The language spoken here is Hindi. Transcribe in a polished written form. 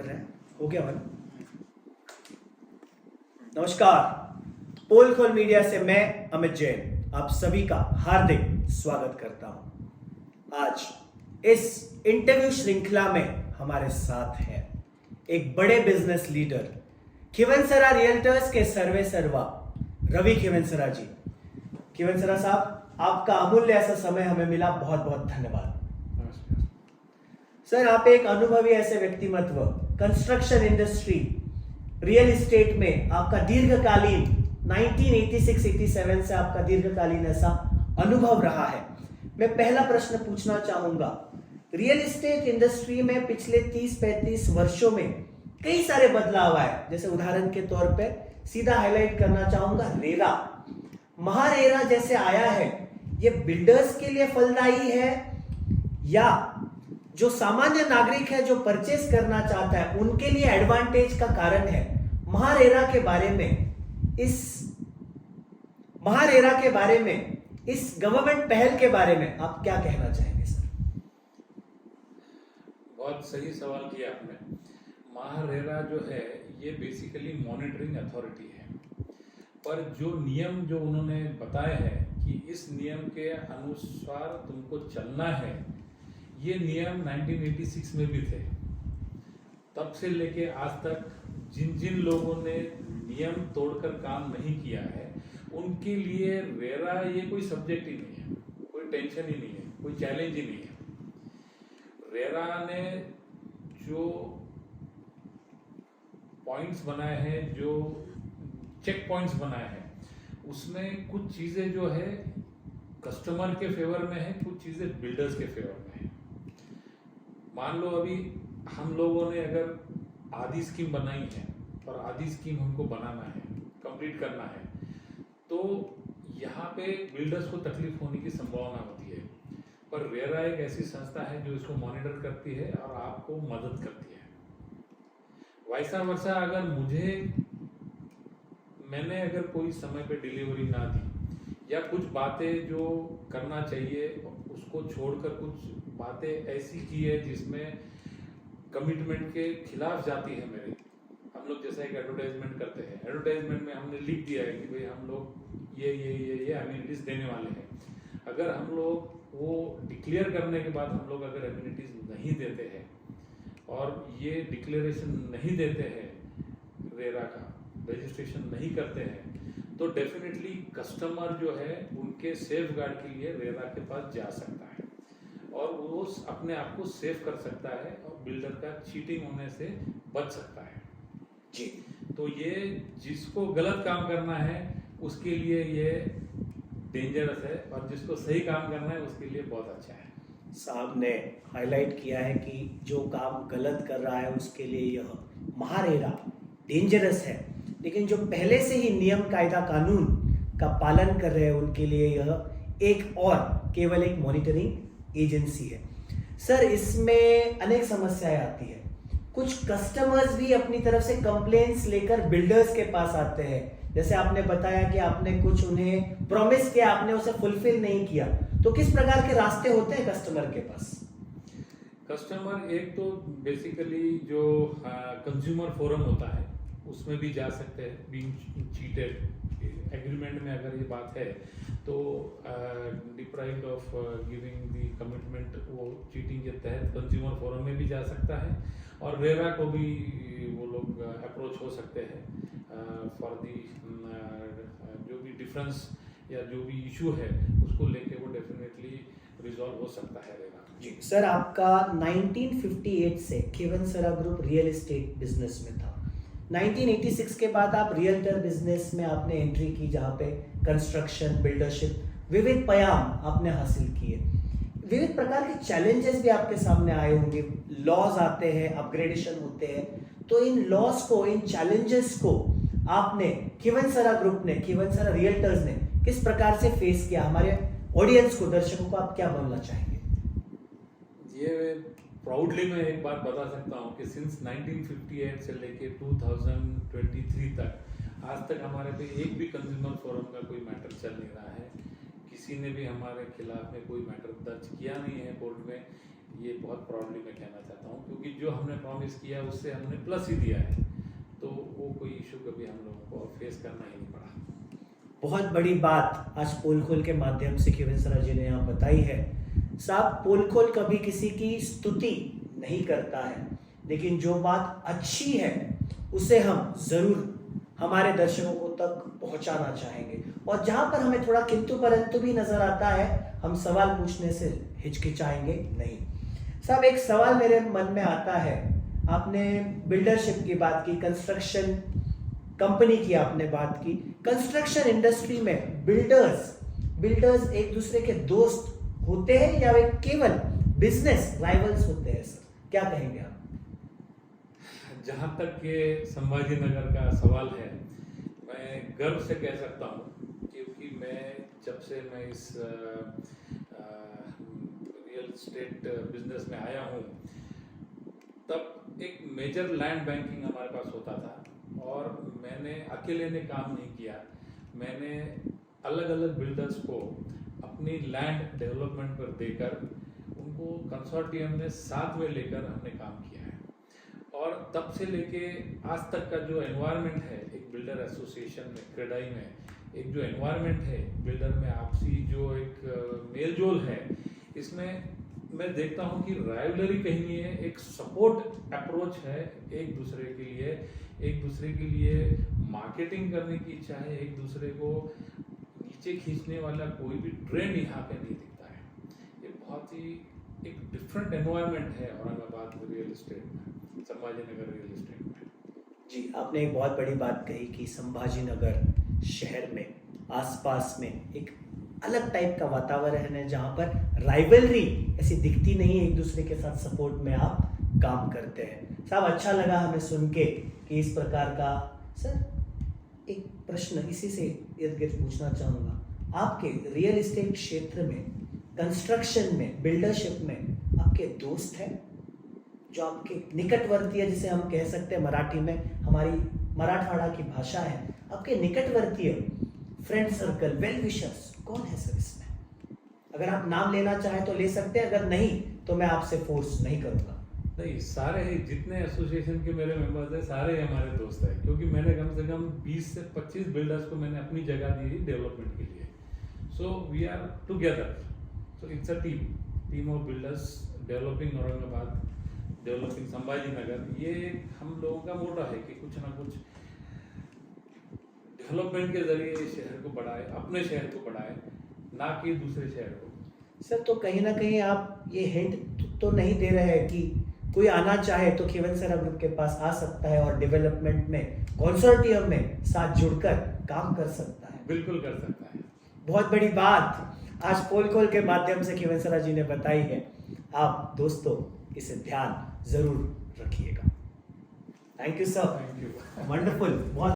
रहे हैं। हो गया मन। नमस्कार, पोल खोल मीडिया से मैं अमित जैन आप सभी का हार्दिक स्वागत करता हूं। आज इस इंटरव्यू श्रृंखला में हमारे साथ है एक बड़े बिजनेस लीडर, खिवनसरा रियल्टर्स के सर्वे सर्वा रवि खिवनसरा जी। खिवनसरा साहब, आपका अमूल्य ऐसा समय हमें मिला, बहुत बहुत धन्यवाद। सर, आप एक अनुभवी ऐसे व्यक्तिमत्व, कंस्ट्रक्शन इंडस्ट्री, रियल एस्टेट में आपका दीर्घकालीन 1986-87 से आपका दीर्घकालीन ऐसा अनुभव रहा है। मैं पहला प्रश्न पूछना चाहूंगा, रियल एस्टेट इंडस्ट्री में पिछले 30-35 वर्षों में कई सारे बदलाव आए, जैसे उदाहरण के तौर पे सीधा हाईलाइट करना चाहूंगा रेरा, महारेरा जैसे आया है, ये बिल्डर्स के लिए फलदायी है या जो सामान्य नागरिक है जो परचेस करना चाहता है उनके लिए एडवांटेज का कारण है? महारेरा के बारे में इस गवर्नमेंट पहल के बारे में आप क्या कहना चाहेंगे सर? बहुत सही सवाल किया आपने। महारेरा जो है ये बेसिकली मॉनिटरिंग अथॉरिटी है, पर जो नियम जो उन्होंने बताए हैं कि इस नियम के अनुसार तुमको चलना है, ये नियम 1986 में भी थे। तब से लेके आज तक जिन जिन लोगों ने नियम तोड़कर काम नहीं किया है उनके लिए रेरा ये कोई सब्जेक्ट ही नहीं है, कोई टेंशन ही नहीं है, कोई चैलेंज ही नहीं है। रेरा ने जो पॉइंट्स बनाए हैं, जो चेक पॉइंट्स बनाए हैं, उसमें कुछ चीजें जो है कस्टमर के फेवर में है, कुछ चीजें बिल्डर्स के फेवर में है। मान लो अभी हम लोगों ने अगर आधी स्कीम बनाई है और आधी स्कीम हमको बनाना है, कंप्लीट करना है, तो यहाँ पे बिल्डर्स को तकलीफ होने की संभावना होती है। पर रेरा एक ऐसी संस्था है जो इसको मॉनिटर करती है और आपको मदद करती है। वैसा वर्षा अगर मैंने अगर कोई समय पे डिलीवरी ना दी या कुछ बातें जो करना चाहिए उसको छोड़कर कुछ बातें ऐसी की है जिसमें कमिटमेंट के खिलाफ जाती है मेरे, हम लोग जैसा एक एडवर्टाइजमेंट करते हैं, एडवर्टाइजमेंट में हमने लिख दिया है कि भाई हम लोग ये अम्यूनिटीज देने वाले हैं। अगर हम लोग वो डिक्लेयर करने के बाद हम लोग अगर अम्यूनिटीज नहीं देते हैं और ये डिक्लेरेशन नहीं देते हैं, रेरा का रजिस्ट्रेशन नहीं करते हैं, तो डेफिनेटली कस्टमर जो है उनके सेफ गार्ड के लिए रेरा के पास जा सकता है और वो अपने आप को सेफ कर सकता है और बिल्डर का चीटिंग होने से बच सकता है जी। तो ये जिसको गलत काम करना है उसके लिए ये डेंजरस है और जिसको सही काम करना है उसके लिए बहुत अच्छा है। साहब ने हाईलाइट किया है कि जो काम गलत कर रहा है उसके लिए यह महारेरा डेंजरस है, लेकिन जो पहले से ही नियम कायदा कानून का पालन कर रहे हैं उनके लिए यह एक और केवल एक मॉनिटरिंग एजेंसी है। सर, इसमें अनेक समस्याएं आती है। कुछ कस्टमर्स भी अपनी तरफ से कंप्लेंट्स लेकर बिल्डर्स के पास आते हैं, जैसे आपने बताया कि आपने कुछ उन्हें प्रॉमिस किया, आपने उसे फुलफिल नहीं किया, तो किस प्रकार के रास्ते होते हैं कस्टमर के पास? कस्टमर एक तो बेसिकली जो कंज्यूमर फोरम होता है उसमें भी जा सकते हैं। बीइंग चीटेड एग्रीमेंट में अगर ये बात है तो deprived of giving the commitment, वो चीटिंग के तहत कंज्यूमर फोरम में भी जा सकता है और रेरा को भी वो लोग अप्रोच हो सकते हैं फॉर दी जो भी डिफरेंस या जो भी इशू है उसको लेके वो डेफिनेटली रिजॉल्व हो सकता है रेरा जी। सर, आपका 1958 से Khivansara group real estate business में था। 1986 के बाद आप रियल्टर बिजनेस में आपने एंट्री की, जहाँ पे कंस्ट्रक्शन, बिल्डरशिप, विविध पयाम आपने हासिल किए। विविध प्रकार के चैलेंजेस भी आपके सामने आए होंगे, लॉज आते हैं, अपग्रेडेशन होते हैं, तो इन लॉज को, इन चैलेंजेस को आपने खिवनसरा ग्रुप ने, खिवनसरा रियल्टर्स ने किस प्रकार से फेस किया? हमारे ऑडियंस को, दर्शकों को आप क्या बोलना चाहेंगे? ये प्राउडली मैं एक बात बता सकता हूँ कि सिंस 1958 से लेके 2023 तक आज तक हमारे पे एक भी कंज्यूमर फोरम का कोई मैटर चल नहीं रहा है। किसी ने भी हमारे खिलाफ में कोई मैटर दर्ज किया नहीं है कोर्ट में। ये बहुत प्राउडली मैं कहना चाहता हूँ, क्योंकि जो हमने प्रॉमिस किया उससे हमने प्लस ही दिया है, तो वो कोई इशू कभी हम लोगों को फेस करना ही नहीं पड़ा। बहुत बड़ी बात आज पोल खोल के माध्यम से केविन सरा जी ने यहाँ बताई है। साहब, पोल खोल कभी किसी की स्तुति नहीं करता है, लेकिन जो बात अच्छी है उसे हम जरूर हमारे दर्शकों को तक पहुंचाना चाहेंगे, और जहां पर हमें थोड़ा किंतु परंतु भी नजर आता है, हम सवाल पूछने से हिचकिचाएंगे नहीं। साहब, एक सवाल मेरे मन में आता है, आपने बिल्डरशिप की बात की, कंस्ट्रक्शन कंपनी की आपने बात की। कंस्ट्रक्शन इंडस्ट्री में बिल्डर्स एक दूसरे के दोस्त होते हैं या वे केवल बिजनेस राइवल्स होते हैं? सर, क्या कहेंगे आप? जहाँ तक ये संभाजी नगर का सवाल है, मैं गर्व से कह सकता हूँ, क्योंकि जब से मैं इस रियल एस्टेट बिजनेस में आया हूँ, तब एक मेजर लैंड बैंकिंग हमारे पास होता था, और मैंने अकेले ने काम नहीं किया। मैंने अलग अलग बिल्डर्स को अपनी लैंड डेवलपमेंट पर देकर उनको कंसोर्टियम में साथ में लेकर हमने काम किया है। और तब से लेके आज तक का जो एनवायरनमेंट है एक बिल्डर एसोसिएशन में, क्रेडाई में, एक जो एनवायरनमेंट है बिल्डर में, आपसी जो एक मेलजोल है, इसमें मैं देखता हूँ कि राइवलरी कहीं नहीं है, एक सपोर्ट अप्रोच है एक दूसरे के लिए, एक दूसरे के लिए मार्केटिंग करने की इच्छा है, एक दूसरे को नीचे खींचने वाला कोई भी ट्रेंड यहाँ पे नहीं दिखता है। ये बहुत ही एक डिफरेंट एनवायरनमेंट है औरंगाबाद रियल एस्टेट में, संभाजी नगर रियल एस्टेट में। जी, आपने एक बहुत बड़ी बात कही कि संभाजी नगर शहर में आसपास में एक अलग टाइप का वातावरण है, जहाँ पर राइवलरी ऐसी दिखती नहीं है, एक दूसरे के साथ सपोर्ट में आप काम करते हैं। साहब, अच्छा लगा हमें सुन के कि इस प्रकार का। सर, एक प्रश्न इसी से इर्द गिर्द पूछना चाहूँगा, आपके रियल एस्टेट क्षेत्र में, कंस्ट्रक्शन में, बिल्डरशिप में आपके दोस्त हैं जो आपके निकटवर्ती है, जिसे हम कह सकते हैं मराठी में, हमारी मराठवाड़ा की भाषा है, आपके निकटवर्तीय फ्रेंड सर्कल, वेल विशर्स कौन है सर इसमें? अगर आप नाम लेना चाहें तो ले सकते हैं, अगर नहीं तो मैं आपसे फोर्स नहीं करूंगा। नहीं, सारे जितने एसोसिएशन के मेरे मेंबर्स हैं सारे हमारे दोस्त हैं, क्योंकि मैंने कम से कम 20 से 25 बिल्डर्स को मैंने अपनी जगह दी है डेवलपमेंट के लिए। So we are together, so it's a team of builders developing Aurangabad, developing Sambhaji Nagar. ये हम लोगों का मोटो है कि कुछ ना कुछ डेवलपमेंट के जरिए शहर को बढ़ाए, अपने शहर को बढ़ाए, ना कि दूसरे शहर को। सर, तो कहीं ना कहीं आप ये हिंट तो नहीं दे रहे हैं कि कोई आना चाहे तो केवन सरा ग्रुप के पास आ सकता है और डेवलपमेंट में, कंसोर्टियम में साथ जुड़कर काम कर सकता है? बिल्कुल कर सकता है। बहुत बड़ी बात आज पोल खोल के माध्यम से केवन सरा जी ने बताई है। आप दोस्तों इसे ध्यान जरूर रखिएगा। Thank you sir, thank you. Wonderful, बहुत